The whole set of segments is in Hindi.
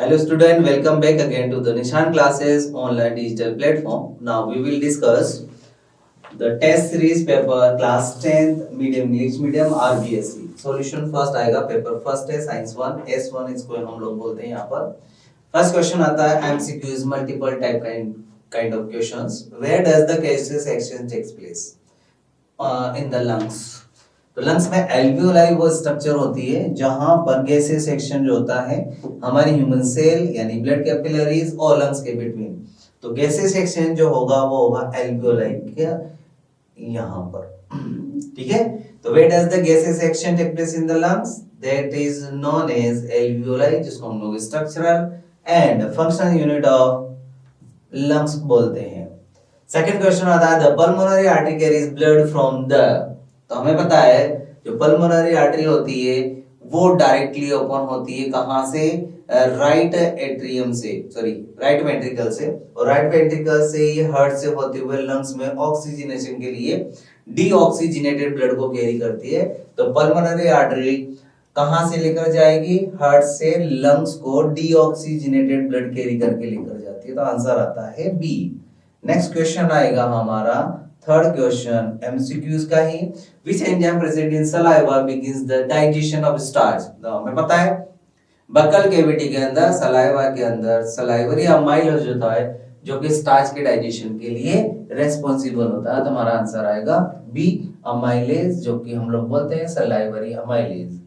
Hello student, welcome back again to the Nishan Classes online digital platform. Now we will discuss the test series paper class 10th medium English medium RBSC. Solution first आएगा पेपर फर्स्ट है साइंस 1 S1 इसको हम लोग बोलते हैं यहाँ पर. फर्स्ट क्वेश्चन आता है MCQs multiple type kind of questions. Where does the gaseous exchange takes place? In the lungs. तो लंग्स में एल्वियोलाई वो स्ट्रक्चर होती है जहां पर गैसेस एक्सचेंज होता है हमारे ह्यूमन सेल यानी ब्लड कैपिलरीज और लंग्स के बिटवीन. तो गैसेस एक्सचेंज जो होगा वो होगा एल्वियोलाई के यहां पर. ठीक है. तो where does the gases exchange take place in the lungs? That is known as alveoli, जिसको हम लोग structural and functional unit of lungs बोलते हैं. सेकंड क्वेश्चन आता है the pulmonary artery carries blood from the. तो हमें पता है जो पल्मोनरी आर्टरी होती है वो डायरेक्टली ओपन होती है कहां से? राइट एट्रियम से, सॉरी राइट वेंट्रिकल से, और राइट वेंट्रिकल से ये हार्ट से होते हुए लंग्स में ऑक्सीजनेशन के लिए डीऑक्सीजनेटेड ब्लड को कैरी करती है. तो पल्मोनरी आर्टरी कहां से लेकर जाएगी? हार्ट से लंग्स को डीऑक्सीजनेटेड ब्लड कैरी करके लेकर जाती है. तो आंसर आता है बी. नेक्स्ट क्वेश्चन आएगा हमारा थर्ड क्वेश्चन एमसीक्यूज का ही. Which enzyme present in saliva begins the digestion of starch? तो हमें पता है बक्कल कैविटी के अंदर, सलाइवा के अंदर सलाइवरी अमाइलेज होता है जो कि स्टार्च के डाइजेशन के लिए रेस्पॉन्सिबल होता है. तो हमारा आंसर आएगा बी अमाइलेज, जो कि हम लोग बोलते हैं सलाइवरी अमाइलेज.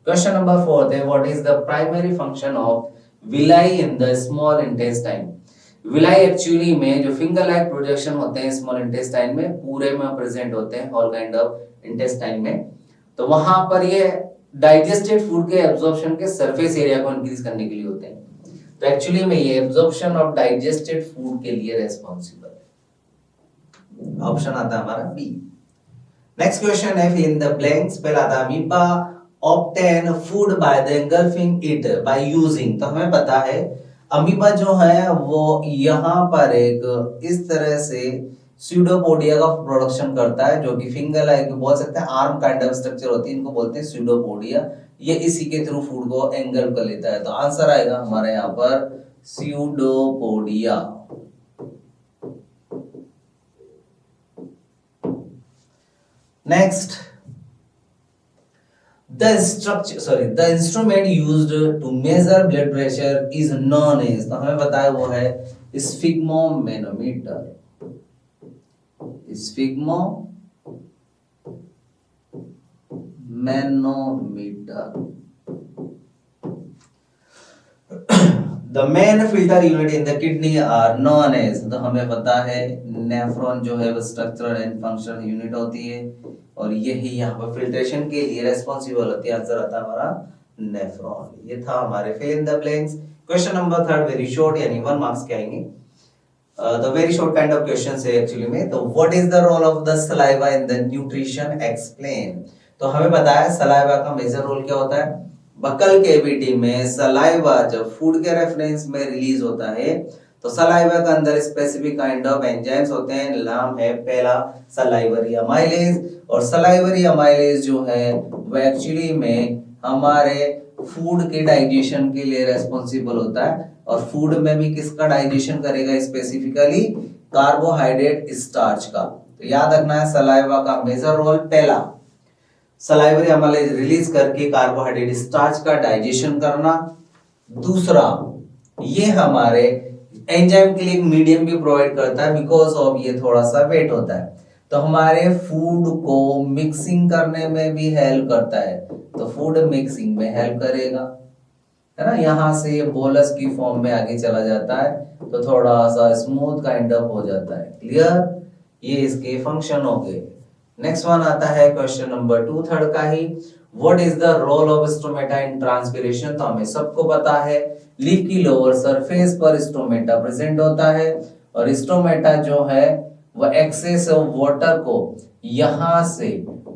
क्वेश्चन नंबर 4 है what is the primary function of villi in the small intestine? Villi actually में जो फिंगर लाइक प्रोजेक्शन होते हैं स्मॉल इंटेस्टाइन में पूरे में प्रेजेंट होते हैं ऑल काइंड ऑफ इंटेस्टाइन में. तो वहां पर ये डाइजेस्टेड फूड के एब्जॉर्प्शन के सरफेस एरिया को इंक्रीज करने के लिए होते हैं. तो एक्चुअली में ये एब्जॉर्प्शन ऑफ डाइजेस्टेड फूड के लिए रेस्पॉन्सिबल है. ऑप्शन आता है हमारा बी. नेक्स्ट क्वेश्चन है फिल इन द ब्लैंक्स. पहला आता है amoeba obtain food by the engulfing it by using. तो हमें पता है अमीबा जो है वो यहाँ पर एक इस तरह से स्यूडोपोडिया का प्रोडक्शन करता है जो कि फिंगर लाइक बोल सकते हैं आर्म काइंड ऑफ स्ट्रक्चर होती है, इनको बोलते हैं स्यूडोपोडिया. ये इसी के थ्रू फूड को एंगल्फ कर लेता है. तो आंसर आएगा हमारे यहाँ पर pseudopodia. Next the instrument used to measure blood pressure is known as. तो हमें पता है वो है स्फिग्मोमेनोमीटर. The main filter unit in the kidney are known as. तो हमें पता है नेफ्रॉन जो है वो स्ट्रक्चरल एंड फंक्शनल यूनिट होती है और यही यहाँ पर फिल्ट्रेशन के लिए रेस्पॉन्सिबल होती है. आंसर आता है हमारा नेफ्रॉन. ये था हमारे fill in the blanks. Question number 3 very short यानी 1 मार्क्स के आएंगे. The very short kind of questions है एक्चुअली में. तो what is the role of the saliva in the nutrition? Explain. तो हमें पता है सलाइवा का मेजर रोल क्या होता है. बक्कल कैविटी में सलाइवा जब फूड के रेफरेंस में रिलीज होता है तो सलाइवा के अंदर स्पेसिफिक काइंड ऑफ एंजाइम्स होते हैं. नाम है पहला सलाइवरी अमाइलेज. और सलाइवरी अमाइलेज जो है वो एक्चुअली में हमारे फूड के डाइजेशन के लिए रेस्पॉन्सिबल होता है. और फूड में भी किसका डाइजेशन करेगा? स्पेसिफिकली कार्बोहाइड्रेट स्टार्च का. तो याद रखना है सलाइवा का मेजर रोल पहला सलाइवरी अमाइलेज रिलीज करके कार्बोहाइड्रेट स्टार्च का डाइजेशन करना. दूसरा ये हमारे एंजाइम के लिए एक मीडियम भी प्रोवाइड करता है बिकॉज ऑफ ये थोड़ा सा वेट होता है. तो हमारे फूड को मिक्सिंग करने में भी हेल्प करता है. तो फूड मिक्सिंग में हेल्प करेगा, है ना. यहाँ से ये बोलस की फॉर्म में आगे चला जाता है तो थोड़ा सा स्मूथ काइंड ऑफ हो जाता है. क्लियर? ये इसके फंक्शन हो गए. नेक्स्ट वन आता है क्वेश्चन नंबर 2 थर्ड का ही. What is the role of stomata in transpiration? तो हमें सबको पता है लीफ की लोअर सरफेस पर स्टोमेटा प्रेजेंट होता है और स्टोमेटा जो है वो एक्सेस ऑफ वाटर को यहां से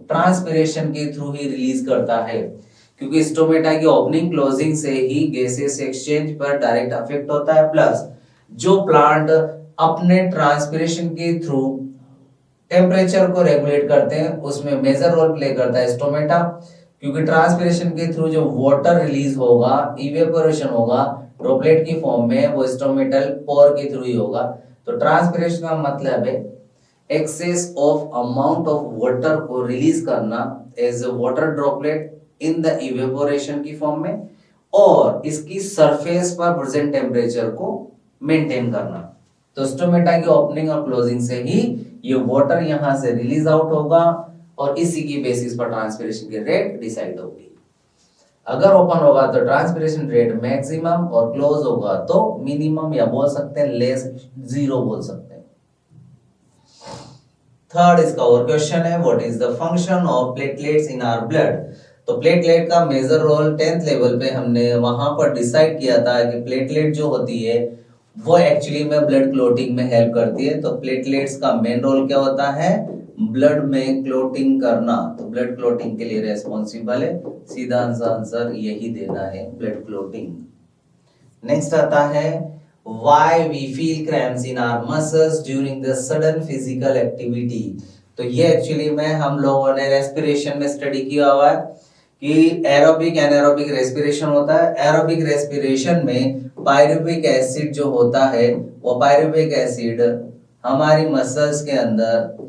ट्रांसपीरेशन के थ्रू ही रिलीज करता है क्योंकि स्टोमेटा की ओपनिंग क्लोजिंग से ही गैसेस एक्सचेंज पर डायरेक्ट अफेक्ट होता है. प्लस जो प्लांट अपने ट्रांसपीरेशन के थ्रू टेम्परेचर को रेगुलेट करते हैं उसमें मेजर रोल प्ले करता है स्टोमेटा क्योंकि ट्रांसपीरेशन के थ्रू जो वाटर रिलीज होगा, इवेपोरेशन होगा, ड्रॉपलेट की फॉर्म में वो स्टोमेटल पोर के थ्रू ही होगा। तो ट्रांसपिरेशन का मतलब है excess of amount of water को रिलीज करना as a water droplet in the evaporation की फॉर्म में, और इसकी सरफेस पर प्रेजेंट टेम्परेचर को मेंटेन करना। तो स्टोमेटा की ओपनिंग और क्लोजिंग से ही ये वाटर यहां से रिलीज आउट होगा और इसी की बेसिस पर ट्रांसपिरेशन की रेट डिसाइड होगी। अगर ओपन होगा तो ट्रांसपिरेशन रेट मैक्सिमम और क्लोज होगा तो मिनिमम, या बोल सकते हैं लेस, जीरो बोल सकते हैं। थर्ड इसका और क्वेश्चन है, what is the function of platelets in our blood. तो प्लेटलेट का मेजर रोल 10th लेवल पे हमने वहां पर डिसाइड किया था कि प्लेटलेट जो होती है वो एक्चुअली में ब्लड क्लोटिंग में हेल्प करती है। तो प्लेटलेट्स का मेन रोल क्या होता है, ब्लड में क्लोटिंग करना। तो ब्लड क्लोटिंग के लिए रेस्पॉन्सिबल है, सीधा आंसर यही देना है, ब्लड क्लोटिंग। नेक्स्ट आता है why we feel cramps in our muscles during the sudden physical activity। तो ये एक्चुअली में हम लोगों ने रेस्पिरेशन में स्टडी किया हुआ है कि एरोबिक एनारोबिक रेस्पिरेशन होता है। एरोबिक रेस्पिरेशन में पायरुविक एसिड जो होता है वो पायरुविक एसिड हमारी मसल्स के अंदर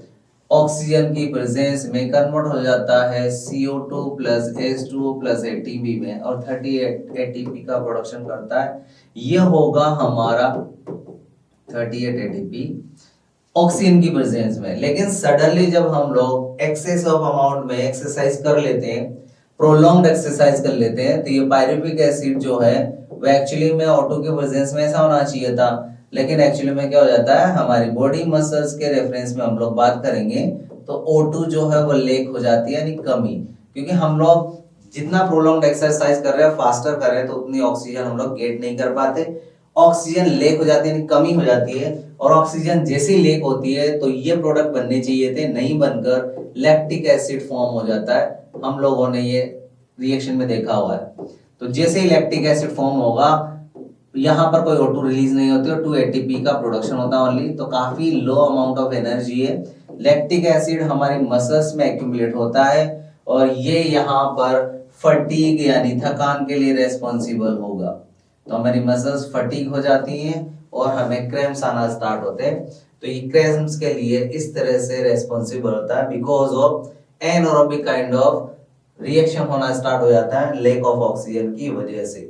ऑक्सीजन की प्रेजेंस में कन्वर्ट हो जाता है CO2 plus H2O plus ATP में और 38 ATP का प्रोडक्शन करता है। ये होगा हमारा 38 ATP ऑक्सीजन की प्रेजेंस में। लेकिन सडनली जब हम लोग एक्सेस ऑफ अमाउंट में एक्सरसाइज कर लेते हैं, प्रोलॉन्ग्ड एक्सरसाइज कर लेते हैं, तो ये पायरुविक एसिड जो है वो एक्चुअली में O2 की प्रेजेंस में ऐसा होना चाहिए था, लेकिन एक्चुअली में क्या हो जाता है, हमारी बॉडी मसल्स के रेफरेंस में हम लोग बात करेंगे तो O2 जो है वो लेक हो जाती है, यानी कमी। क्योंकि हम लोग जितना प्रोलॉन्ग्ड एक्सरसाइज कर रहे हैं, फास्टर कर रहे हैं, तो उतनी ऑक्सीजन हम लोग गेट नहीं कर पाते, ऑक्सीजन लेक हो जाती है, यानी कमी हो जाती है। और ऑक्सीजन जैसे ही लेक होती है तो ये प्रोडक्ट बनने चाहिए थे, नहीं बनकर लैक्टिक एसिड फॉर्म हो जाता है। हम लोगों ने ये रिएक्शन में देखा हुआ है। तो जैसे ही लैक्टिक एसिड फॉर्म होगा, यहाँ पर कोई O2 रिलीज नहीं होती और 2 ATP का प्रोडक्शन होता है ओनली, तो काफी लो अमाउंट ऑफ एनर्जी है। लैक्टिक एसिड हमारी मसल्स में एक्यूमुलेट होता है और ये यहाँ पर फटीग यानी थकान के लिए रेस्पॉन्सिबल होगा। तो हमारी मसल्स फटीग हो जाती हैं और हमें क्रैम्प्स आना स्टार्ट होते हैं। तो ये क्रैम्प्स के लिए इस तरह से रेस्पॉन्सिबल होता है, because of anaerobic kind of reaction होना स्टार्ट हो जाता है लैक ऑफ ऑक्सीजन की वजह से।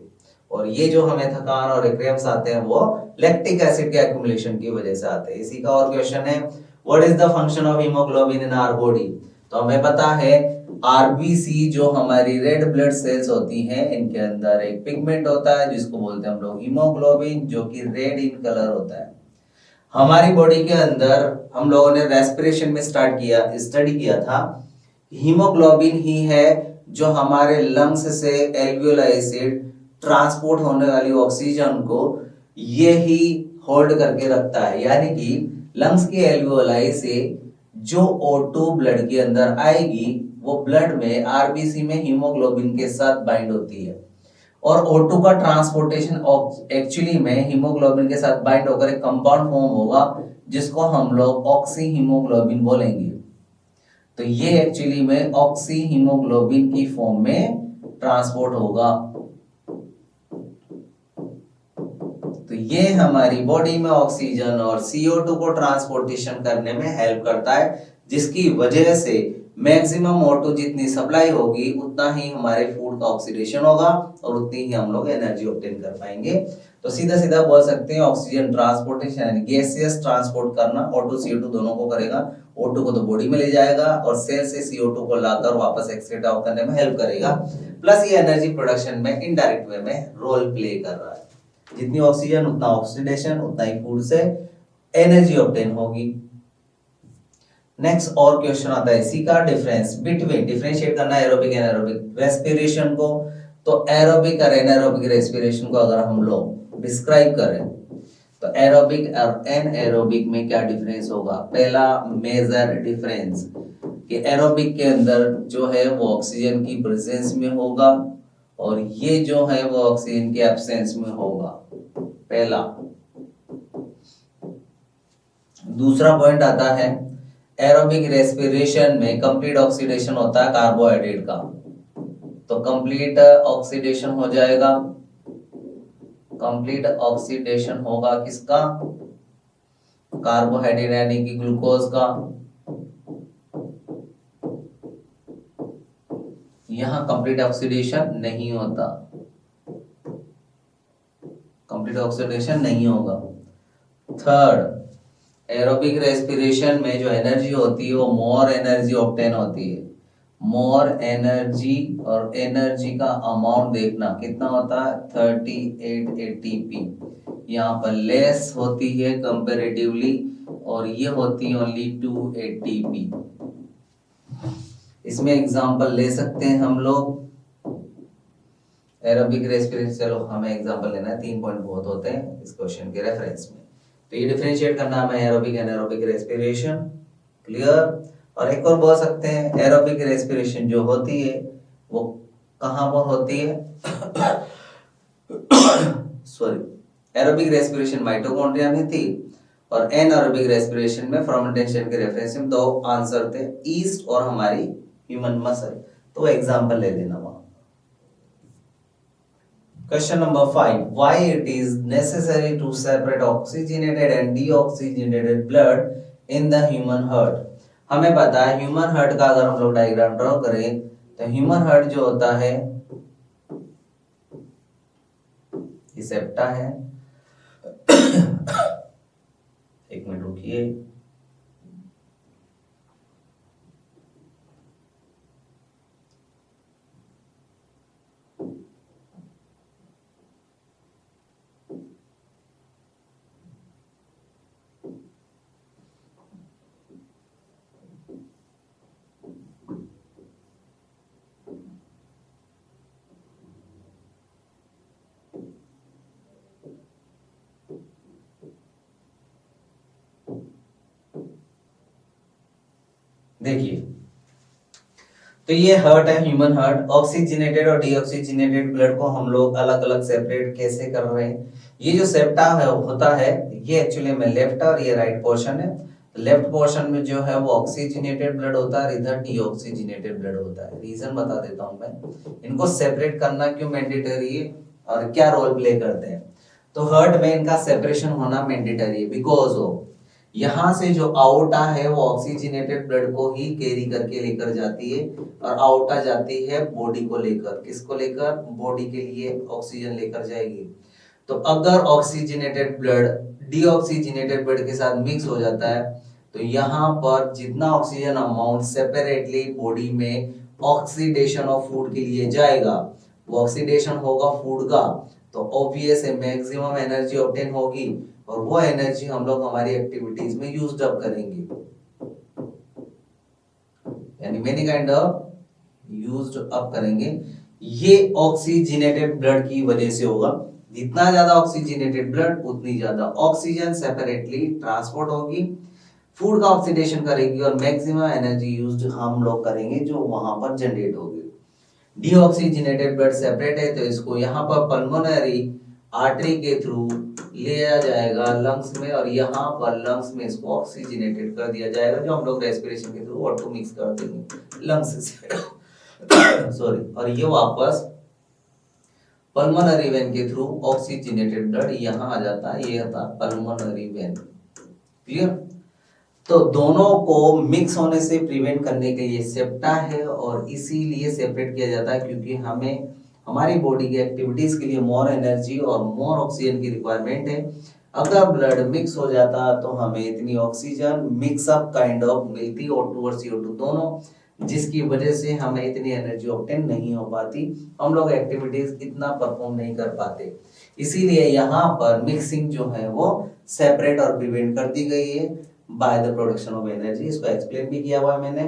और ये जो हमें थकान और क्रैम्प्स आते हैं वो लैक्टिक एसिड के एक्युमुलेशन की वजह से आते हैं। इसी का और क्वेश्चन है, what is the function of haemoglobin in our body. तो हमें पता है आरबीसी जो हमारी रेड ब्लड सेल्स होती हैं, इनके अंदर एक पिगमेंट होता है जिसको बोलते हैं हम लोग हीमोग्लोबिन, जो कि रेड इन कलर होता है। हमारी बॉडी के अंदर हम लोगों ने रेस्पिरेशन में स्टडी किया था, हीमोग्लोबिन ही है जो हमारे लंग्स से एल्वियोलाई से ट्रांसपोर्ट होने वाली ऑक्सीजन को ये ही होल्ड करके रखता है। यानी कि लंग्स की एल्वियोलाई से जो O2 ब्लड के अंदर आएगी वो ब्लड में आरबीसी में हीमोग्लोबिन के साथ बाइंड होती है और O2 का ट्रांसपोर्टेशन एक्चुअली में हीमोग्लोबिन के साथ बाइंड होकर एक कंपाउंड फॉर्म होगा जिसको हम लोग ऑक्सी हीमोग्लोबिन बोलेंगे। तो ये एक्चुअली में ऑक्सी हीमोग्लोबिन की फॉर्म में ट्रांसपोर्ट होगा। तो ये हमारी बॉडी में ऑक्सीजन और CO2 को ट्रांसपोर्टेशन करने में हेल्प करता है, जिसकी वजह से मैक्सिमम O2 जितनी सप्लाई होगी उतना ही हमारे फूड का ऑक्सीडेशन होगा और उतनी ही हम लोग एनर्जी ऑब्टेन कर पाएंगे। तो सीधा सीधा बोल सकते हैं ऑक्सीजन ट्रांसपोर्टेशन यानी गैसियस ट्रांसपोर्ट करना O2 CO2 दोनों को करेगा। O2 को तो बॉडी में ले जाएगा और सेल से CO2 को लाकर वापस एक्सक्रीट आउट करने में हेल्प करेगा। प्लस ये एनर्जी प्रोडक्शन में इनडायरेक्ट वे में रोल प्ले कर रहा है। जितनी ऑक्सीजन उतना ऑक्सीडेशन, उतना ही फूड से एनर्जी ऑब्टेन होगी। नेक्स्ट और क्वेश्चन आता है इसी का, डिफरेंस बिटवीन, डिफरेंशिएट करना एरोबिक एनारोबिक रेस्पिरेशन को। तो एरोबिक और एनारोबिक रेस्पिरेशन को अगर हम लोग डिस्क्राइब करें तो एरोबिक और एनएरोबिक में क्या डिफरेंस होगा। पहला मेजर डिफरेंस कि एरोबिक के अंदर जो है वो ऑक्सीजन की प्रेजेंस में होगा और ये जो है वो ऑक्सीजन के एब्सेंस में होगा, पहला। दूसरा पॉइंट आता है एरोबिक रेस्पिरेशन में कंप्लीट ऑक्सीडेशन होता है कार्बोहाइड्रेट का, तो कंप्लीट ऑक्सीडेशन हो जाएगा कंप्लीट ऑक्सीडेशन होगा किसका, कार्बोहाइड्रेट यानी कि ग्लूकोज का। यहां कंप्लीट ऑक्सीडेशन नहीं होता, कंप्लीट ऑक्सीडेशन नहीं होगा। थर्ड, एरोबिक रेस्पिरेशन में जो एनर्जी होती है वो मोर एनर्जी ऑब्टेन होती है, मोर एनर्जी, और एनर्जी का अमाउंट देखना कितना होता है 38 एटीपी। यहाँ पर लेस होती है कंपैरेटिवली और ये होती है ओनली 2 एटीपी। इसमें एग्जांपल ले सकते हैं हम लोग एरोबिक रेस्पिरेशन। चलो हमें एग्जांपल लेना है, 3 पॉइंट बहुत होते हैं इस क्वेश्चन के रेफरेंस में, तो ये डिफरेंशिएट करना है एरोबिक एनारोबिक रेस्पिरेशन। क्लियर। और एक और बोल सकते हैं एरोबिक रेस्पिरेशन जो होती है वो कहां पर होती है सॉरी, एरोबिक रेस्पिरेशन माइटोकॉन्ड्रिया में थी और एनारोबिक रेस्पिरेशन में फर्मेंटेशन के रेफरेंस में दो आंसर थे, ईस्ट और हमारी ह्यूमन मसल। तो एग्जांपल ले लेना वहां। Question number 5. Why it is necessary to separate oxygenated and deoxygenated blood in the human heart? हमें पता है ह्यूमन हार्ट का अगर हम लोग डायग्राम ड्रॉ करें तो ह्यूमन हार्ट जो होता है ये सेप्टा है। एक मिनट रुकिए। देखिए तो ये हार्ट है, ह्यूमन हार्ट। ऑक्सीजनेटेड और डीऑक्सीजनेटेड ब्लड को हम लोग अलग अलग सेपरेट कैसे कर रहे हैं। ये जो सेप्टा है होता है ये एक्चुअली में लेफ्ट और ये राइट पोर्शन है। लेफ्ट पोर्शन में जो है वो ऑक्सीजनेटेड ब्लड होता है, इधर डीऑक्सीजनेटेड ब्लड होता है। रीजन बता देता हूं मैं, इनको सेपरेट करना क्यों मैंडेटरी है और क्या रोल प्ले करते हैं। तो हार्ट में इनका सेपरेशन होना मैंडेटरी है बिकॉज ऑफ यहाँ से जो आउटा है वो ऑक्सीजनेटेड ब्लड को ही कैरी करके लेकर जाती है और आउटा जाती है बॉडी को लेकर। किसको लेकर? बॉडी के लिए ऑक्सीजन लेकर जाएगी। तो अगर ऑक्सीजनेटेड ब्लड डीऑक्सीजनेटेड ब्लड के साथ मिक्स हो जाता है तो यहाँ पर जितना ऑक्सीजन अमाउंट सेपरेटली बॉडी में ऑक्सीडेशन ऑफ फूड के लिए जाएगा वो ऑक्सीडेशन होगा फूड का, तो ऑब्वियस है मैक्सिमम एनर्जी ऑब्टेन होगी और वो एनर्जी हम लोग हमारी एक्टिविटीज में यूज्ड अप करेंगे, यानी many kind of used up करेंगे। ये ऑक्सीजनेटेड ब्लड की वजह से होगा। जितना ज्यादा ऑक्सीजनेटेड ब्लड उतनी ज्यादा ऑक्सीजन सेपरेटली ट्रांसपोर्ट होगी, फूड का ऑक्सीडेशन करेगी और मैक्सिमम एनर्जी यूज्ड हम लोग करेंगे जो वहां पर जनरेट होगी। डीऑक्सीजनेटेड ब्लड सेपरेट है तो इसको यहाँ पर पल्मोनरी आर्टरी के थ्रू लिया जाएगा लंग्स में और यहाँ पर लंग्स में इसको ऑक्सीजनेटेड कर दिया जाएगा जो हम लोग रेस्पिरेशन के थ्रू ऑटो मिक्स कर देंगे लंग्स से सॉरी। और ये वापस पल्मोनरी वेन के थ्रू ऑक्सीजनेटेड ब्लड यहाँ आ जाता है, ये था पल्मोनरी वेन। क्लियर। तो दोनों को मिक्स होने से प्रिवेंट करने के लिए सेप्टा है और इसीलिए सेपरेट किया जाता है क्योंकि हमें हमारी बॉडी की एक्टिविटीज के लिए मोर एनर्जी और मोर ऑक्सीजन की रिक्वायरमेंट है। अगर ब्लड मिक्स हो जाता तो हमें इतनी oxygen mix up kind of मिलती O2 और CO2 दोनों, जिसकी वजह से हमें इतनी एनर्जी ऑब्टेन नहीं हो पाती, हम लोग एक्टिविटीज इतना परफॉर्म नहीं कर पाते। इसीलिए यहाँ पर मिक्सिंग जो है वो सेपरेट और प्रिवेंट कर दी गई है by the production of energy. इसको एक्सप्लेन भी किया हुआ है मैंने।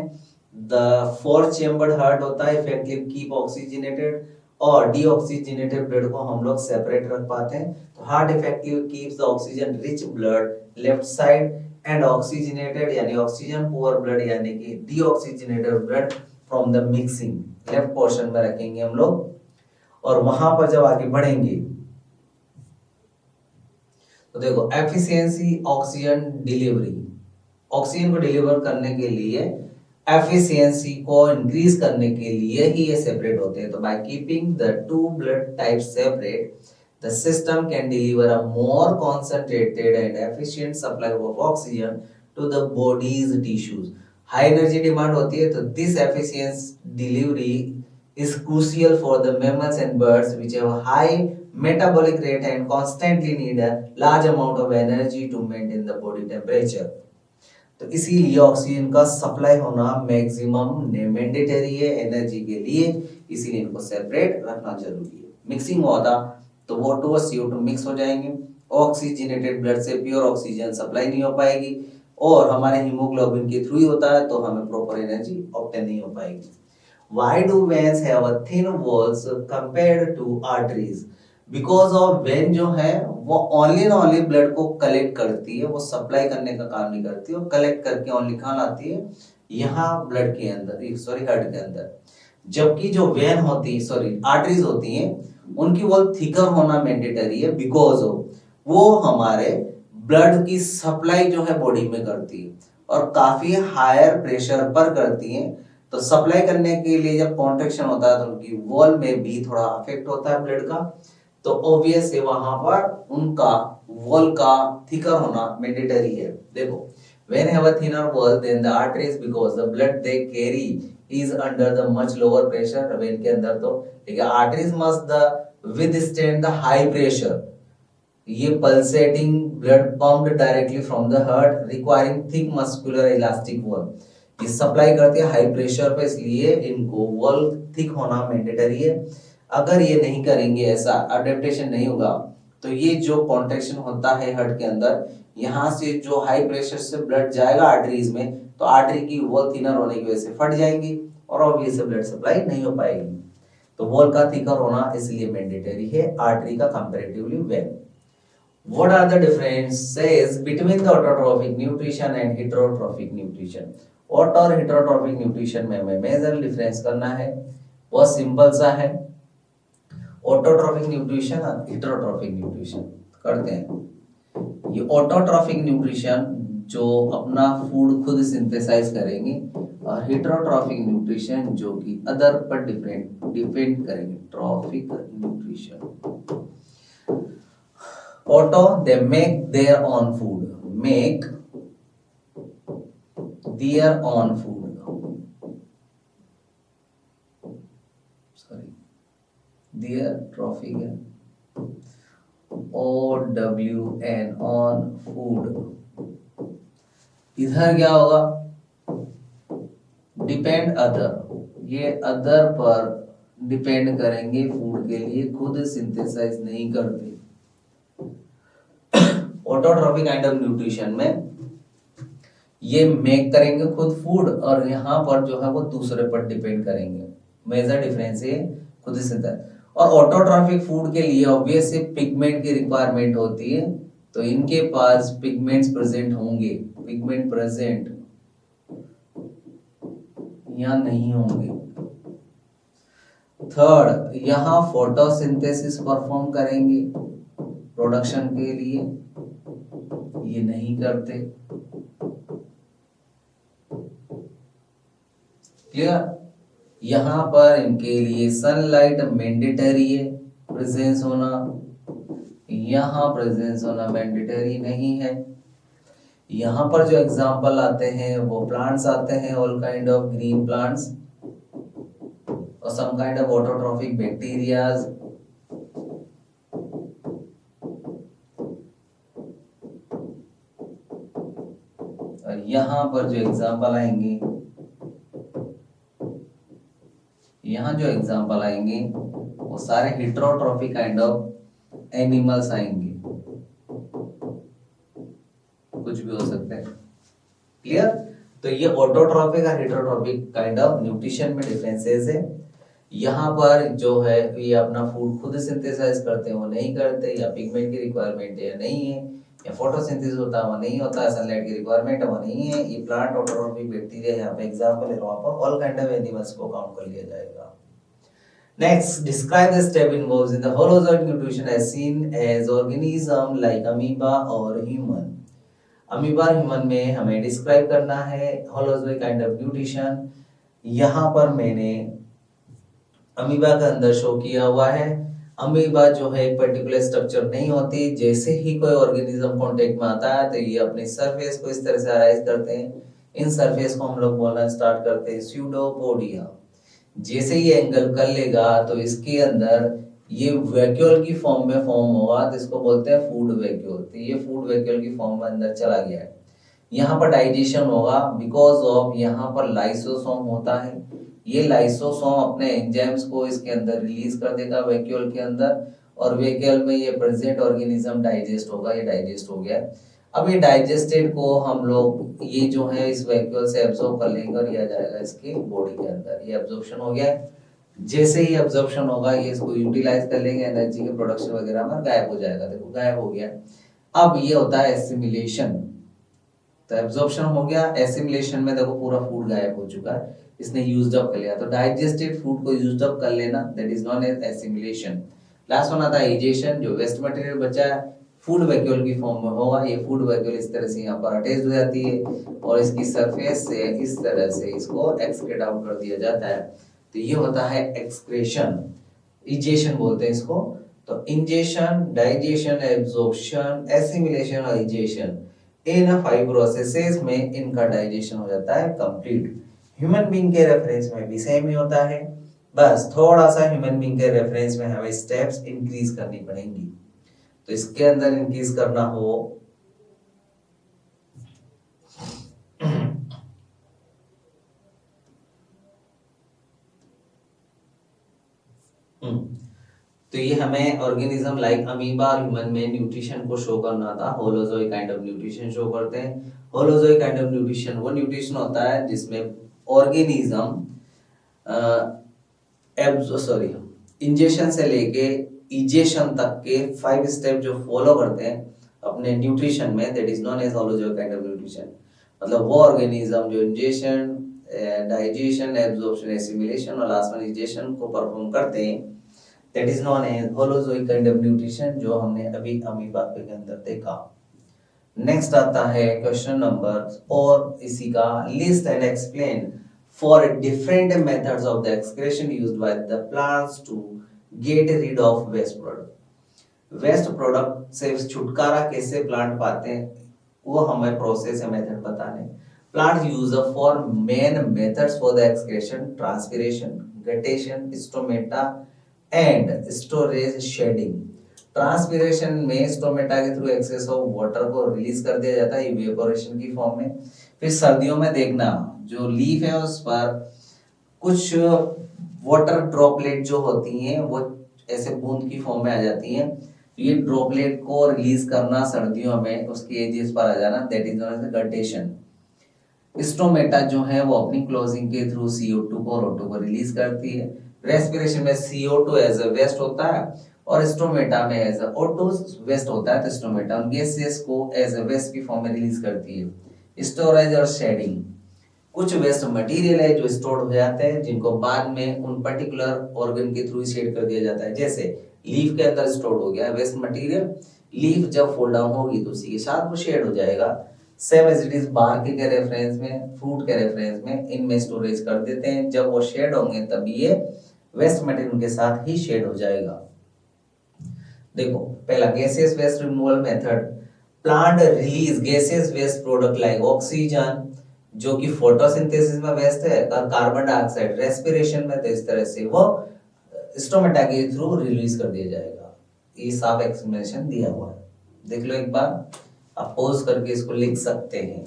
द 4 चेम्बर्ड हार्ट होता है इफेक्टिव कीप ऑक्सीजनेटेड और डीऑक्सीजनेटेड ब्लड को हम लोग सेपरेट रख पाते हैं। तो heart effective keeps the oxygen rich blood left side and oxygenated यानी ऑक्सीजन पुअर ब्लड यानी कि deoxygenated blood from the mixing left portion में रखेंगे हम लोग। और वहां पर जब आगे बढ़ेंगे तो देखो एफिशिएंसी ऑक्सीजन डिलीवरी, ऑक्सीजन को डिलीवर करने के लिए एफिशिएंसी को इंक्रीज करने के लिए ही ये सेपरेट होते हैं। तो by keeping the two blood types separate the system can deliver a more concentrated and efficient supply of oxygen to the body's tissues. High energy demand होती है, तो this efficient delivery is crucial for the mammals and birds which have a high metabolic rate and constantly need a large amount of energy to maintain the body temperature. तो इसीलिए ऑक्सीजन का सप्लाई होना मैक्सिमम मैंडेटरी है एनर्जी के लिए, इसीलिए इनको सेपरेट रखना जरूरी है। मिक्सिंग हुआ था तो वो टू CO2 मिक्स हो जाएंगे, ऑक्सीजनेटेड ब्लड से प्योर ऑक्सीजन सप्लाई नहीं हो पाएगी और हमारे हीमोग्लोबिन के थ्रू ही होता है, तो हमें प्रॉपर एनर्जी ऑब्टेन नहीं हो पाएगी। Why do veins have a thin walls compared to arteries? Because of vein जो है वो only ब्लड को कलेक्ट करती है, वो सप्लाई करने का काम नहीं करती, वो कलेक्ट करके ओनली कहाँ लाती है, यहाँ ब्लड के अंदर, सॉरी हार्ट के अंदर। जबकि जो वेन होती है, सॉरी आर्टरीज होती हैं, उनकी वॉल थिकर होना मैंडेटरी है, बिकॉज वो हमारे ब्लड की सप्लाई जो है बॉडी में करती है और काफी हायर प्रेशर पर करती है। तो सप्लाई करने के लिए जब कॉन्ट्रैक्शन होता है तो उनकी वॉल में भी थोड़ा अफेक्ट होता है ब्लड का, तो ऑब्वियस है वहां पर उनका वॉल का थिकर होना मैंडेटरी है। देखो, when have a thinner wall than the arteries because the blood they carry is under the much lower pressure। When के अंदर तो लेकिन arteries must the withstand the high pressure। ये pulsating blood pumped directly from the heart requiring thick muscular elastic wall। ये सप्लाई करती है हाई प्रेशर पे, इसलिए इनको वॉल थिक होना मैंडेटरी है। अगर ये नहीं करेंगे, ऐसा अडेप्टेशन नहीं होगा, तो ये जो कॉन्ट्रैक्शन होता है हार्ट के अंदर, यहाँ से जो हाई प्रेशर से ब्लड जाएगा आर्टरीज में, तो आर्टरी की वॉल थिनर होने की वजह से फट जाएंगी और ऑब्वियस ब्लड सप्लाई नहीं हो पाएगी। तो वॉल का थिकर होना इसलिए मैंडेटरी है आर्टरी का comparatively when. What are the differences between the autotrophic nutrition and heterotrophic nutrition? Auto और हेटरोट्रॉफिक न्यूट्रिशन में हमें मेजर डिफरेंस करना है, वो सिंपल सा है। ऑटोट्रॉफिक न्यूट्रिशन और हेटरोट्रॉफिक न्यूट्रिशन करते हैं। ये ऑटोट्रॉफिक न्यूट्रिशन जो अपना फूड खुद सिंथेसाइज करेंगे, और हेटरोट्रॉफिक न्यूट्रिशन जो कि अदर पर डिपेंड करेंगे। Trophic nutrition, auto they make their own food, make their own food, sorry, their trophic OWN on food। इधर क्या होगा, डिपेंड अदर, ये अदर पर डिपेंड करेंगे फूड के लिए, खुद सिंथेसाइज नहीं करते। ऑटोट्रॉफिक काइंड ऑफ न्यूट्रिशन में ये मेक करेंगे खुद फूड, और यहाँ पर जो है वो दूसरे पर डिपेंड करेंगे। मेजर डिफरेंस ये खुद से था। और ऑटोट्रॉफिक फूड के लिए ऑब्वियस से पिगमेंट की रिक्वायरमेंट होती है, तो इनके पास पिगमेंट्स प्रेजेंट होंगे, पिगमेंट प्रेजेंट या नहीं होंगे। थर्ड, यहाँ फोटोसिंथेसिस परफॉर्म करेंगे प्रोडक्शन के लिए, ये नहीं करते। क्लियर, यहाँ पर इनके लिए सनलाइट मैंडेटरी है प्रेजेंस होना, यहाँ प्रेजेंस होना मैंडेटरी नहीं है। यहाँ पर जो एग्जांपल आते हैं वो प्लांट्स आते हैं, all kind of green plants और some kind of autotrophic bacterias. और यहाँ पर जो एग्जांपल आएंगे, यहाँ जो एग्जांपल आएंगे वो सारे हेटरोट्रॉफिक काइंड ऑफ एनिमल्स आएंगे, कुछ भी हो सकते हैं। क्लियर, तो ये ऑटोट्रॉफिक और हेटरोट्रॉफिक काइंड ऑफ न्यूट्रिशन में डिफरेंसेस है। यहाँ पर जो है ये अपना फूड खुद सिंथेसाइज करते हैं, वो नहीं करते, या पिगमेंट की रिक्वायरमेंट है या नहीं है, या फोटोसिंथेसिस होता है वो नहीं होता है, सनलाइट की रिक्वायरमेंट है वो नहीं है। ये प्लांट ऑटोट्रॉफिक बैक्टीरिया यहाँ पे एग्जांपल है, वहां पर ऑल काइंड ऑफ एनिमल्स को काउंट कर लिया जाएगा। Next, describe the step involved in the holozoic nutrition as seen as organism like amoeba और ह्यूमन। अमीबा और ह्यूमन में हमें डिस्क्राइब करना है होलोजोइक काइंड ऑफ न्यूट्रिशन। यहाँ पर मैंने अमीबा के अंदर शो किया हुआ है, अमीबा जो है एक पर्टिकुलर स्ट्रक्चर नहीं होती, जैसे ही कोई ऑर्गेनिज्म कांटेक्ट में आता है तो ये अपनी सरफेस को इस तरह से अराइज करते हैं, इन सरफेस को हम लोग बोलना स्टार्ट करते हैं स्यूडोपोडिया। जैसे ही एंगल कर लेगा तो इसके अंदर ये वैक्यूल की फॉर्म में फॉर्म होगा, तो इसको बोलते हैं फूड वैक्यूल। तो ये फूड वैक्यूल की फॉर्म में अंदर चला गया है। यहाँ पर डाइजेशन होगा बिकॉज ऑफ यहाँ पर लाइसोसोम होता है। ये लाइसोसोम अपने एंजाइम्स को इसके अंदर रिलीज कर देगा वैक्यूल के अंदर, और वैक्यूल में ये प्रेजेंट ऑर्गेनिज्म डाइजेस्ट होगा। ये डाइजेस्ट हो गया। अब ये डाइजेस्टेड को हम लोग ये जो है इस वैक्यूल से एब्जॉर्ब कर लेंगे और ये आ जाएगा इसके बॉडी के अंदर। ये एब्जॉर्प्शन हो गया। जैसे ही एब्जॉर्प्शन होगा ये इसको यूटिलाइज कर लेंगे, एनर्जी के प्रोडक्शन वगैरह में गायब हो जाएगा। देखो गायब हो गया। अब ये होता है एसिमिलेशन। तो एब्जॉर्प्शन हो गया, एसिमिलेशन में देखो पूरा फूड गायब हो चुका है, इसने यूज्ड अप कर लिया। तो डाइजेस्टेड फूड को यूज्ड अप कर लेना, that is known as assimilation. Last one आता है इजेशन। जो वेस्ट मटेरियल बचा है फूड वैक्यूल की फॉर्म में होगा। ये फूड वैक्यूल इस तरह से यहाँ पर अटैच हो जाती है और इसकी सरफेस से इस तरह से इसको एक्सक्रेट आउट कर दिया जाता है। तो ये होता है एक्सक्रेशन, इजेशन बोलते हैं इसको। तो इंजेशन, डाइजेशन, एब्जॉर्प्शन, एसिमिलेशन और इजेशन, इन 5 प्रोसेसेस में इनका डाइजेशन हो जाता है कंप्लीट। ह्यूमन बीइंग के रेफरेंस में भी सेम ही होता है, बस थोड़ा सा ह्यूमन बीइंग के रेफरेंस में हमें स्टेप्स इंक्रीज करनी पड़ेंगी। तो इसके अंदर इंक्रीज करना हो तो ये हमें ऑर्गेनिज्म लाइक अमीबा और ह्यूमन में न्यूट्रिशन को शो करना था। Holozoic kind of nutrition show करते हैं। होलोजोइक काइंड ऑफ न्यूट्रिशन वो न्यूट्रिशन होता है जिसमें ऑर्गेनिज्म इंजेशन से लेके इजेशन तक के 5 स्टेप जो फॉलो करते हैं अपने न्यूट्रिशन में, that is known as holozoic kind of nutrition. मतलब वो ऑर्गेनिज्म जो इंजेशन, डाइजेशन, एब्जॉर्प्शन, एसिमिलेशन और लास्ट में इजेशन को परफॉर्म करते हैं, that is known as holozoic kind of nutrition, जो हमने अभी अमीबा के अंदर देखा। नेक्स्ट आता है क्वेश्चन नंबर और इसी का list and explain for different methods of the excretion used by the plants to get rid of waste product. Waste product से छुटकारा कैसे प्लांट पाते हैं वो हमें प्रोसेस या मेथड बताने। Plant use for main methods for the excretion, transpiration, guttation, stomata and storage, shedding. Transpiration में स्टोमेटा के थ्रू एक्सेस ऑफ वाटर को रिलीज कर दिया जाता है इवेपोरेशन की फॉर्म में। फिर सर्दियों में देखना जो लीफ है उस पर कुछ वाटर ड्रॉपलेट जो होती हैं वो ऐसे बूंद की फॉर्म में आ जाती हैं। ये ड्रॉपलेट को रिलीज करना सर्दियों में, उसके एजेस पर आ जाना, that is known as guttation. Stomata जो है वो अपनी क्लोजिंग के थ्रू CO2 और O2 को रिलीज करती है। रेस्पिरेशन में CO2 एज अ वेस्ट होता है और स्टोमेटा में एज अ O2 वेस्ट होता है। तो स्टोमेटा उन गैसेस को एज अ वेस्ट की फॉर्म में रिलीज करती है। स्टोरेज और शेडिंग, कुछ वेस्ट मटेरियल है जो स्टोर हो जाते हैं जिनको बाद में उन पर्टिकुलर ऑर्गन के थ्रू शेड कर दिया जाता है। जैसे लीफ के अंदर स्टोर हो गया वेस्ट मटेरियल, लीफ जब फोल्ड डाउन होगी तो उसी के साथ वो शेड हो जाएगा। Same as it is bark के रेफरेंस में, फ्रूट के रेफरेंस में इनमें स्टोरेज कर देते हैं। जब वो शेड होंगे तब ये वेस्ट मटेरियल के साथ ही शेड हो जाएगा। देखो पहला gases waste removal method. Plant release gases waste product like oxygen जो कि फोटोसिंथेसिस में वेस्ट है, और कार्बन डाइऑक्साइड रेस्पिरेशन में, तो इस तरह से वो स्टोमेटा के थ्रू रिलीज कर दिया जाएगा। ये साफ एक्सप्लेनेशन दिया हुआ है, देख लो एक बार, आप पॉज करके इसको लिख सकते हैं।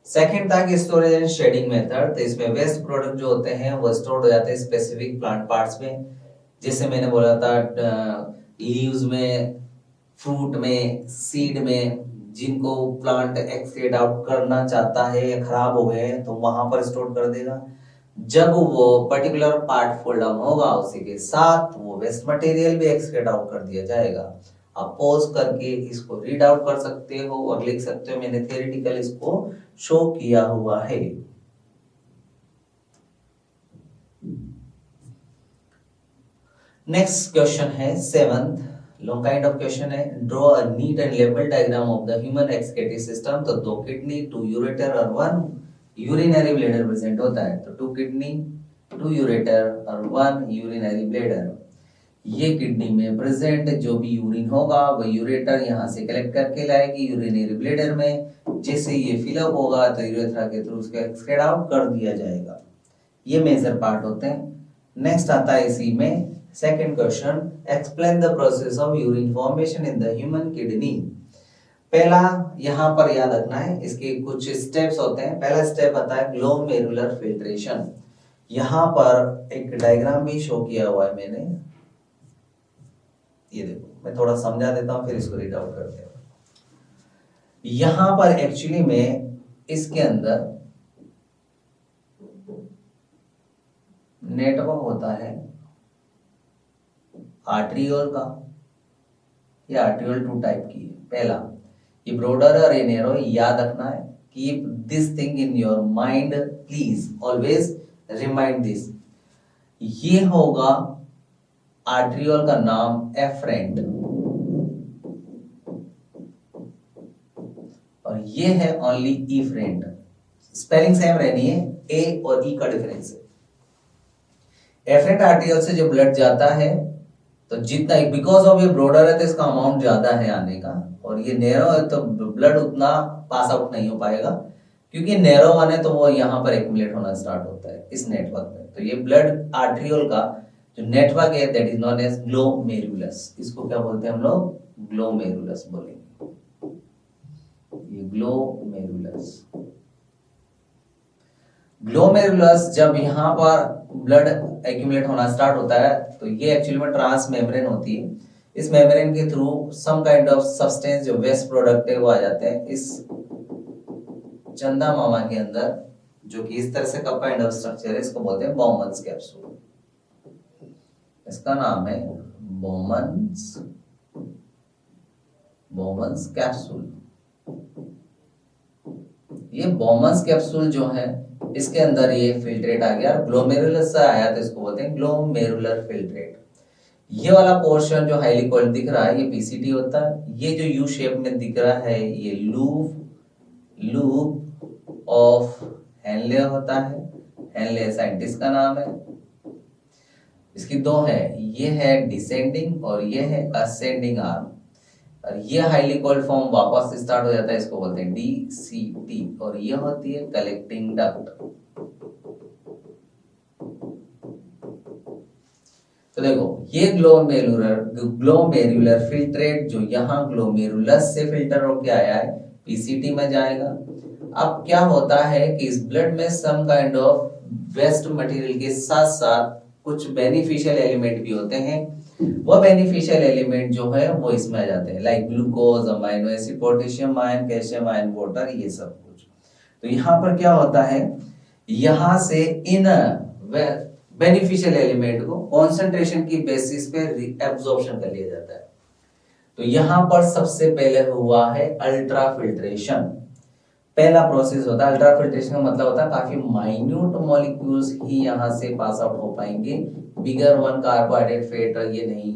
सेकंड था कि स्टोरेज एंड शेडिंग मेथड। तो इसमें वेस्ट प्रोडक्ट जो होते हैं वो स्टोर हो जाते हैं स्पेसिफिक प्लांट पार्ट्स में, जैसे मैंने बोला था लीव्स में, फ्रूट में, सीड में, जिनको प्लांट एक्सक्रीट आउट करना चाहता है या खराब हो गए हैं तो वहां पर स्टोर कर देगा। जब वो पर्टिकुलर पार्ट फोल्ड डाउन होगा उसी के साथ वो वेस्ट मटेरियल भी एक्सक्रीट आउट कर दिया जाएगा। आप पॉज करके इसको रीड आउट कर सकते हो और लिख सकते हो, मैंने थियोरेटिकल इसको शो किया हुआ है। नेक्स्ट क्वेश्चन है 7th long kind of question है। Draw a neat and label diagram of the human excretory system. तो 2 किडनी, 2 यूरेटर और 1 यूरिनरी ब्लैडर प्रेजेंट होता है। तो 2 किडनी, 2 यूरेटर और 1 यूरिनरी ब्लैडर। ये किडनी में प्रेजेंट जो भी यूरिन होगा वो यूरेटर यहाँ से कलेक्ट करके लाएगी यूरिनरी ब्लेडर में। जैसे ये फिलअप होगा तो यूरेथ्रा के थ्रू उसको एक्सक्रेट आउट कर दिया जाएगा। ये मेजर पार्ट होते हैं। नेक्स्ट आता है इसी में second question, explain the process of urine formation in the human kidney. पहला यहाँ पर याद रखना है, इसके कुछ स्टेप्स होते हैं। पहला स्टेप आता है ग्लोमेरुलर फिल्ट्रेशन। यहाँ पर एक डायग्राम भी शो किया हुआ है मैंने, ये देखो, मैं थोड़ा समझा देता हूँ फिर इसको रीड आउट करते हैं। यहाँ पर एक्चुअली में इसके अंदर नेटवर्क होता है आर्ट्रियोल का, ये आर्ट्रियोल 2 टाइप की है। पहला ये ब्रॉडर और ये नैरो, याद रखना है। Keep this thing in your mind please, always remind this. ये होगा आर्ट्रियोल का नाम एफरेंट, और ये है ओनली इफरेंट। स्पेलिंग सेम रहनी है, ए और ई का डिफरेंस है। एफरेंट आर्ट्रियोल से जो ब्लड जाता है तो जितना, बिकॉज ऑफ ये ब्रॉडर है तो इसका अमाउंट ज्यादा है आने का, और ये नैरो है तो ब्लड उतना पास आउट नहीं हो पाएगा, क्योंकि नैरो वन है तो वो यहाँ पर एक्युमुलेट होना स्टार्ट होता है इस नेटवर्क में। तो ये ब्लड आर्ट्रियोल का जो नेटवर्क है that is known as glomerulus. इसको क्या बोलते हैं हम लोग? ग्लोमेरुलस बोलेंगे, ये ग्लोमेरुलस। ग्लोमेरुलस जब यहाँ पर ब्लड एक्यूमुलेट होना स्टार्ट होता है तो ये एक्चुअली में ट्रांस मेम्ब्रेन होती है। इस मेम्ब्रेन के through some kind of substance जो वेस्ट प्रोडक्ट है वो आ जाते हैं इस चंदा मामा के अंदर, जो कि इस तरह से का काइंड ऑफ स्ट्रक्चर है। इसको बोलते हैं बॉमन्स कैप्सूल। इसका नाम है बॉमन्स कैप्सूल। ये बॉमन्स कैप्सूल जो है इसके अंदर ये फिल्ट्रेट आ गया, ग्लोमेरुलस से आया तो इसको बोलते हैं ग्लोमेरुलर फिल्ट्रेट। ये वाला पोर्शन जो हाईली कोल्ड दिख रहा है ये पीसीटी होता है। ये जो यू शेप में दिख रहा है ये लूप ऑफ हेनले होता है। हेनले साइंटिस्ट का नाम है। इसकी 2 है, ये है डिसेंडिंग और ये है असेंडिंग आर्म, और ये हाईली कोल्ड फॉर्म वापस स्टार्ट हो जाता है, इसको बोलते हैं डीसीटी, और ये होती है कलेक्टिंग डक्ट। तो देखो ये ग्लोमेरुलर फिल्ट्रेट जो यहाँ ग्लोमेरुलस से फिल्टर होके आया है पीसीटी में जाएगा। अब क्या होता है कि इस ब्लड में some kind of waste material के साथ साथ कुछ बेनिफिशियल एलिमेंट भी होते हैं। वो बेनिफिशियल एलिमेंट जो है वो इसमें आ जाते हैं, like glucose, amino acid, potassium ion, calcium ion, water, ये सब कुछ। तो यहाँ पर क्या होता है, यहाँ से इन बेनिफिशियल एलिमेंट को कॉन्सेंट्रेशन की बेसिस पे एब्जॉर्प्शन कर लिया जाता है। तो यहाँ पर सबसे पहले हुआ है अल्ट्रा फिल्ट्रेशन। पहला प्रोसेस होता है अल्ट्रा फिल्ट्रेशन का मतलब होता है काफी माइन्यूट मॉलिक्यूल्स ही यहाँ से पास आउट हो पाएंगे। बिगर वन कार्बोहाइड्रेट, फैट ये नहीं,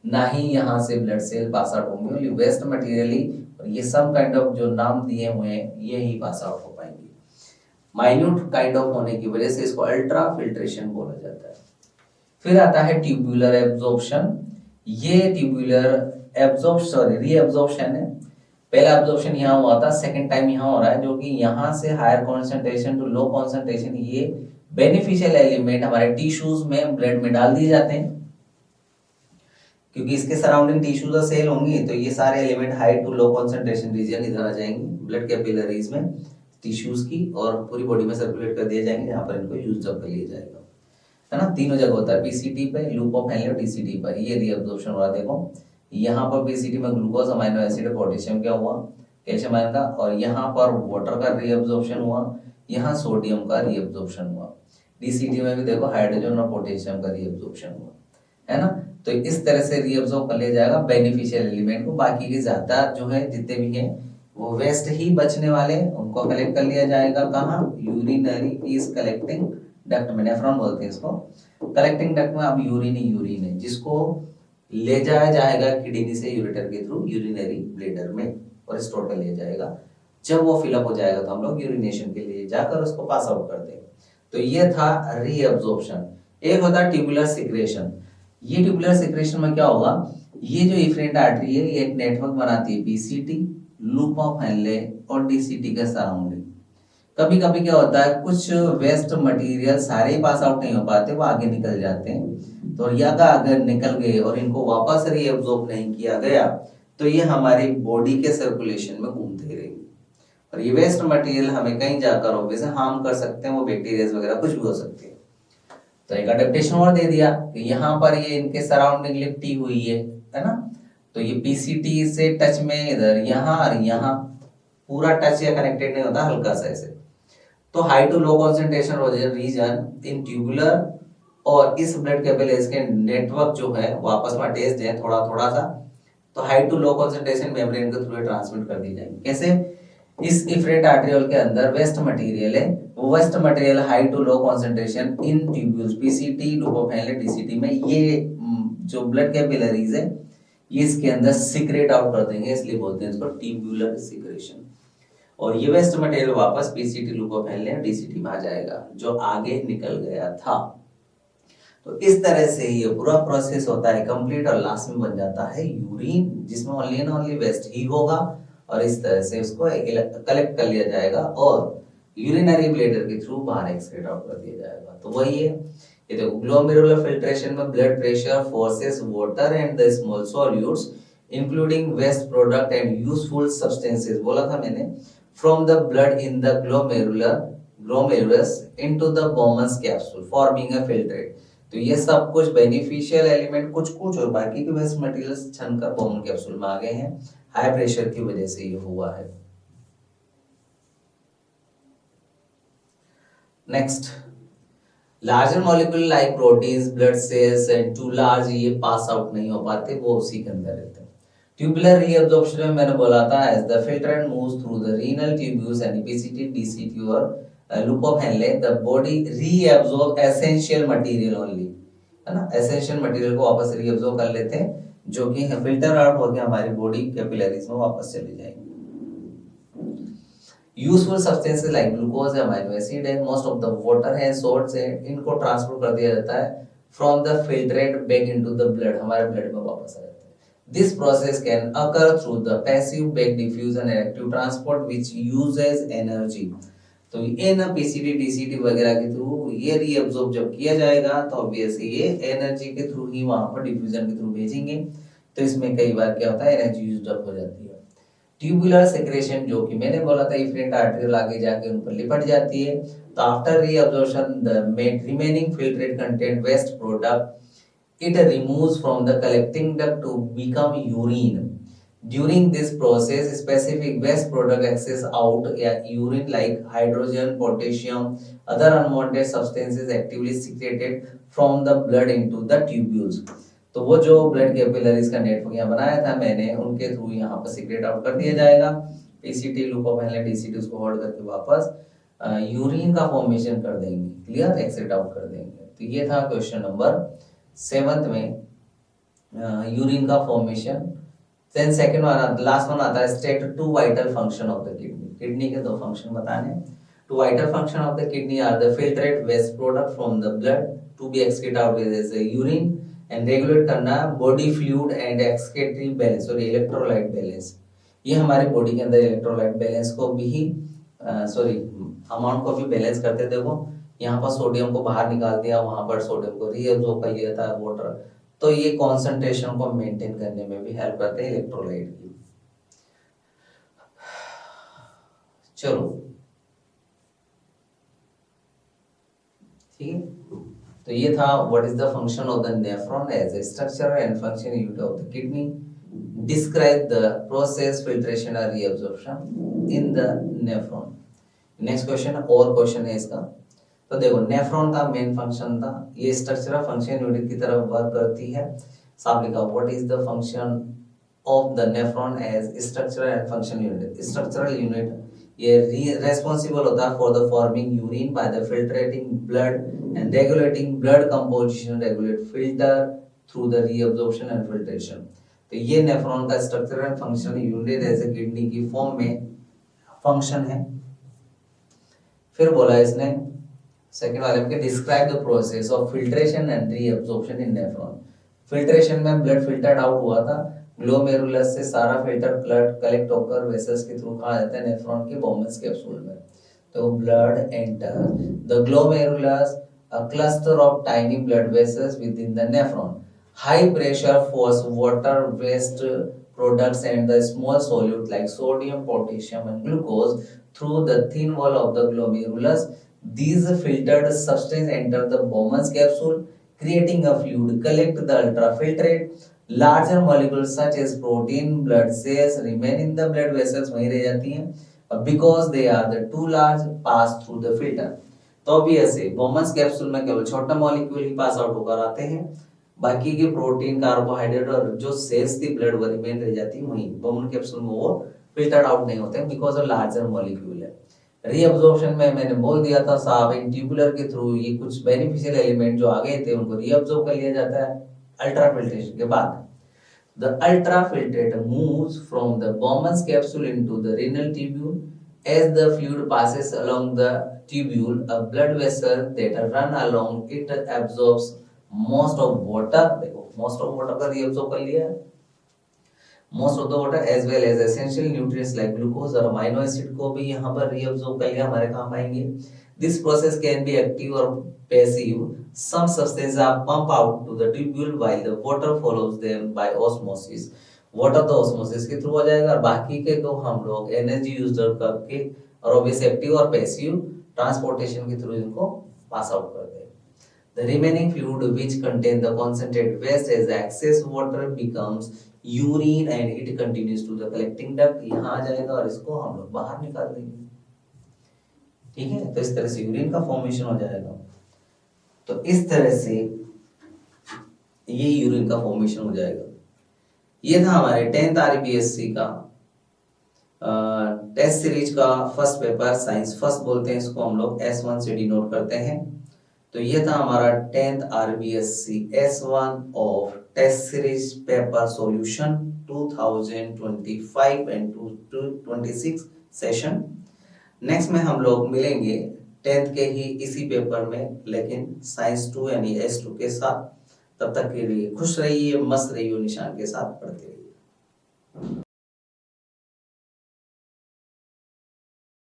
ना ही यहाँ से ब्लड सेल पास आउट होंगे, ओनली वेस्ट मटेरियली, और ये सम काइंड ऑफ जो नाम दिए हुए हैं ये ही पास आउट हो पाएंगे। माइन्यूट काइंड ऑफ होने की वजह से इसको अल्ट्रा फिल्ट्रेशन बोला जाता है। फिर आता है ट्यूबुलर एब्जॉर्प्शन। ये ट्यूबुलर एब्जॉर्प्शन रीएब्जॉर्प्शन है। पहला एब्जॉर्प्शन यहाँ हुआ था, सेकंड टाइम यहाँ हो रहा है, जो कि यहाँ से higher concentration to low concentration ये बेनिफिशियल एलिमेंट हमारे टिश्यूज में ब्लड में डाल दिए जाते हैं, क्योंकि इसके सराउंडिंग टिश्यूज और सेल होंगी तो ये सारे element high to low concentration region इधर आ जाएंगे ब्लड कैपिलरीज में टिश्यूज की, और पूरी बॉडी में सर्कुलेट कर दिए जाएंगे, जहाँ पर इनको यूज अप कर लिया जाएगा, है ना। तीनों जगह होता है, पीसीटी पे, लूप ऑफ हेनले, टीसीटी पर। ये रीअब्जॉर्प्शन हो रहा है, देखो यहाँ पर पीसीटी में ग्लूकोज, अमाइनो एसिड, पोटेशियम क्या हुआ, कैल्शियम आयन का, और यहाँ पर वाटर का रीअब्जॉर्प्शन हुआ, यहाँ सोडियम का रीअब्जॉर्प्शन हुआ। डीसीटी में भी देखो हाइड्रोजन और पोटेशियम का रीअब्जॉर्प्शन हुआ, है ना। तो इस तरह से रीअब्जॉर्ब कर लिया जाएगा बेनिफिशियल एलिमेंट को। बाकी के ज्यादा जो है जितने भी हैं वो वेस्ट ही बचने वाले, उनको कलेक्ट कर लिया जाएगा कहाँ, यूरिनरी इज कलेक्टिंग डक्ट में, नेफ्रॉन बोलते हैं इसको। कलेक्टिंग डक्ट में अब यूरिन ही यूरिन है, जिसको ले जाया जाएगा किडनी से यूरेटर के थ्रू यूरिनरी ब्लेडर में और स्टोर कर लिया जाएगा। जब वो फिलअप हो जाएगा तो हम लोग यूरिनेशन के लिए जाकर उसको पास आउट कर देंगे। तो ये था रीअब्जॉर्प्शन। एक होता है ट्यूबुलर सिक्रेशन। ये ट्यूबुलर सिक्रेशन में क्या होगा, ये जो इफरेंट आर्टरी है ये एक नेटवर्क बनाती है पीसीटी, लूप ऑफ हेनले और डीसीटी के सराउंडिंग। कभी कभी क्या होता है, कुछ वेस्ट मटेरियल सारे ही पास आउट नहीं हो पाते, वो आगे निकल जाते हैं। तो या का अगर निकल गए और इनको वापस रीअब्सॉर्ब नहीं किया गया तो ये हमारी बॉडी के सर्कुलेशन में घूमते रहेंगे और ये वेस्ट मटेरियल हमें कहीं जाकर ऑब्वियसली हार्म कर सकते हैं, वो बैक्टीरिया वगैरह कुछ भी हो सकते हैं। तो एक अडेप्टेशन और दे दिया कि यहाँ पर ये इनके सराउंडिंग लिपटी हुई है ना। तो ये पीसीटी से टच में इधर यहाँ और यहाँ पूरा टच या कनेक्टेड नहीं होता, हल्का सा ऐसे। तो high to low concentration region in tubular और इस ब्लड कैपिलरीज के नेटवर्क जो है वापस में अटैच्ड है थोड़ा थोड़ा सा। तो high to low concentration membrane के थ्रू ट्रांसमिट कर दी जाएगी। कैसे, इस इफरेंट आर्टेरियोल के अंदर वेस्ट मटेरियल है, वो waste material high to low concentration in tubules PCT, loop of Henle, DCT में ये जो ब्लड कैपिलरीज है ये इसके अंदर सीक्रेट आउट कर देंगे, इसलिए बोलते हैं इसको ट्यूबुलर सिक्रेशन। और ये वेस्ट मटेरियल वापस PCT, loop of Henle, DCT में आ जाएगा जो आगे निकल गया था। तो इस तरह से ये पूरा प्रोसेस होता है कंप्लीट और लास्ट में बन जाता है यूरिन, जिसमें ओनली एंड ओनली वेस्ट ही होगा और इस तरह से उसको कलेक्ट कर लिया जाएगा और यूरिनरी ब्लैडर के थ्रू बाहर एक्सक्रीट आउट कर दिया जाएगा। तो वही है, ये देखो ग्लोमेरुलर फिल्ट्रेशन में blood pressure forces water and the small solutes including waste product and useful substances, बोला था मैंने, from the blood in the glomerulus into the Bowman's capsule forming a filtrate. तो ये सब कुछ बेनिफिशियल एलिमेंट कुछ कुछ और बाकी के वेस्ट मटेरियल्स छनकर बोमन कैप्सूल में आ गए हैं, हाई प्रेशर की वजह से ये हुआ है। Next, larger molecule like proteins, blood cells and too large ये पास आउट नहीं हो पाते, वो उसी के अंदर रहते हैं। ट्यूबुलर रीअब्जॉर्प्शन में मैंने बोला था as the filtrant moves through the renal tubules and PCT, DCT और loop of Henle, the body reabsorb essential material only, है ना, एसेंशियल मटेरियल को वापस रीअब्सॉर्ब कर लेते हैं जो कि फिल्टर आउट होकर हमारी बॉडी कैपिलरीज में वापस चले जाएंगे। यूजफुल सब्सटेंसेस लाइक ग्लूकोज है, अमीनो एसिड है, मोस्ट ऑफ द वाटर है, सोल्ट्स है, इनको ट्रांसफर कर दिया जाता है from the filtrate back into the blood, हमारे ब्लड में वापस आ जाता है। This process can occur through the passive back diffusion and active transport which uses energy. तो इन पीसीटी, डीसीटी वगैरह के थ्रू ये रीअब्सॉर्ब जब किया जाएगा तो ऑब्वियसली ये एनर्जी के थ्रू ही वहां पर डिफ्यूजन के थ्रू भेजेंगे, तो इसमें कई बार क्या होता है एनर्जी यूज्ड अप हो जाती है। ट्यूबुलर सेक्रेशन जो कि मैंने बोला था इफरेंट आर्टेरियल आगे जाके उन पर लिपट जाती है। तो after reabsorption the remaining filtrate content waste product it removes from the collecting duct to become urine. During this process, specific waste product access out urine like hydrogen, potassium, other unwanted substances actively secreted from the blood into the tubules. तो वो जो ब्लड कैपिलरीज का नेटवर्क यहाँ बनाया था मैंने, उनके थ्रू यहाँ पर सीक्रेट आउट कर दिया जाएगा। PCT, loop of Henle, DCT उसको होल्ड करके वापस यूरिन का फॉर्मेशन कर देंगे, क्लियर, एक्सक्रीट आउट कर देंगे। तो ये था क्वेश्चन नंबर 7 में यूरिन का formation. Then second one, last one आता है state two vital function of the kidney. Kidney के दो फंक्शन बताने। Two vital function of the kidney are the filtrate waste product from the blood to be excrete out as urine and regulate करना body fluid and excretory balance और इलेक्ट्रोलाइट बैलेंस। ये हमारे बॉडी के अंदर इलेक्ट्रोलाइट बैलेंस को भी अमाउंट को भी बैलेंस करते। देखो यहाँ पर सोडियम को बाहर निकाल दिया, वहां पर सोडियम को रीअब्सॉर्ब कर लिया था वाटर, तो ये कॉन्सेंट्रेशन को मेंटेन करने में भी हेल्प करते हैं इलेक्ट्रोलाइट की। चलो ठीक है, तो ये था what is the function of the nephron as a structure and function unit of the kidney. Describe the process filtration और reabsorption in the nephron. Next question और क्वेश्चन है इसका। तो देखो नेफ्रॉन का मेन फंक्शन था, ये स्ट्रक्चरल फंक्शन यूनिट की तरह वर्क करती है। साफ लिखा what is the function of the nephron as structural and function unit. Structural unit ये रेस्पॉन्सिबल होता है for the forming urine by the filtrating blood and regulating blood composition, regulate filter through the reabsorption and filtration. तो ये नेफ्रॉन का structural and function unit as a kidney की फॉर्म में फंक्शन है। फिर बोला इसने सेकंड वाले में describe the process of filtration and reabsorption in nephron. Filtration में ब्लड फिल्टर्ड आउट हुआ था, ग्लोमेरुलस से सारा फिल्टर ब्लड कलेक्ट होकर वेसल्स के थ्रू कहाँ जाता है, नेफ्रॉन के बोमेन्स कैप्सूल में। तो blood enter the glomerulus, a cluster of tiny blood vessels within the nephron. High pressure force water waste products and the small solute like sodium, potassium and glucose through the thin wall of the glomerulus. These filtered substance enter the Bowman's capsule, creating a fluid. Collect the ultrafiltrate. Larger molecules such as protein, blood cells remain in the blood vessels, वहीं रह जाती हैं because they are the too large pass through the filter. तो भी ऐसे बोमन्स कैप्सूल में केवल छोटा मॉलिक्यूल ही पास आउट होकर आते हैं, बाकी के प्रोटीन, कार्बोहाइड्रेट और जो सेल्स थी ब्लड वो रिमेन रह जाती है वहीं। बोमन कैप्सूल में वो फिल्टर्ड आउट नहीं होते बिकॉज ऑफ लार्जर मॉलिक्यूल है। रीअब्जॉर्प्शन में मैंने बोल दिया था साहब, इन ट्यूबुलर के थ्रू ये कुछ बेनिफिशियल एलिमेंट जो आ गए थे उनको रीअब्जॉर्ब कर लिया जाता है अल्ट्राफिल्ट्रेशन के बाद। The ultrafiltrate moves from the Bowman's capsule into the renal tubule. As the fluid passes along the tubule, a blood vessel that run along it absorbs most of water. देखो most of water का reabsorb कर लिया है, most of the water as well as essential nutrients like glucose और amino acid को भी यहाँ पर reabsorb कर लिया, हमारे काम आएंगे। This process can be active or passive. Some substances are pumped out to the tubule while the water follows them by osmosis. Water तो ऑस्मोसिस के थ्रू आ जाएगा और बाकी के को हम लोग एनर्जी यूज करके और ऑब्वियस एक्टिव और पैसिव ट्रांसपोर्टेशन के थ्रू इनको पास आउट कर देंगे। The remaining fluid which contain the concentrated waste as excess water becomes urine and it continues to the collecting duct, यहाँ आ जाएगा और इसको हम लोग बाहर निकाल देंगे। ठीक है, तो इस तरह से यूरिन का फॉर्मेशन हो जाएगा। तो इस तरह से ये यूरिन का फॉर्मेशन हो जाएगा। ये था हमारे 10th RBSC का टेस्ट सीरीज का फर्स्ट पेपर, साइंस फर्स्ट बोलते हैं इसको हम लोग, S1 से डिनोट करते हैं। तो ये था हमारा 10th RBSC S1 of test series paper solution 2025 and 2026 session. Next में हम लोग मिलेंगे 10th के ही इसी पेपर में, लेकिन साइंस 2 यानी S2 के साथ। तब तक के लिए खुश रहिए, मस्त रहिए, निशान के साथ पढ़ते रहिए।